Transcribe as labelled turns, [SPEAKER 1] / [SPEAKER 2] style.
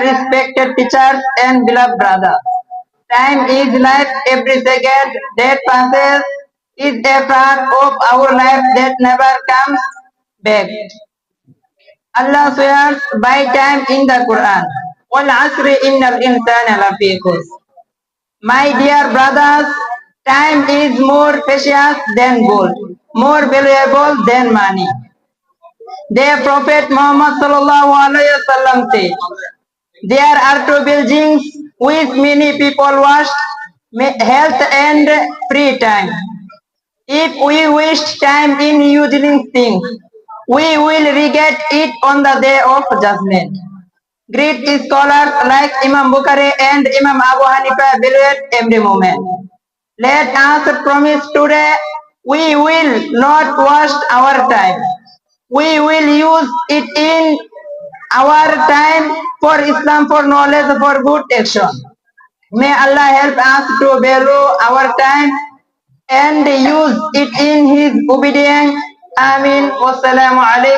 [SPEAKER 1] Respected teachers and beloved brothers, time is life. Every second that passes is a part of our life that never comes back. Allah swears by time in the Quran. Wal asri innal insana lafi khusr. My dear brothers, time is more precious than gold, more valuable than money. The Prophet Muhammad sallallahu alaihi wasallam said, "There are two buildings which many people waste: health and free time. If we waste time in using things, we will regret it on the day of judgment." Great scholars like Imam Bukhari and Imam Abu Hanifa evaluate every moment. Let us promise today we will not waste our time. We will use it in our time for Islam, for knowledge, for good action. May Allah help us to value our time and use it in His obedience. Amin. Wassalamu alaikum.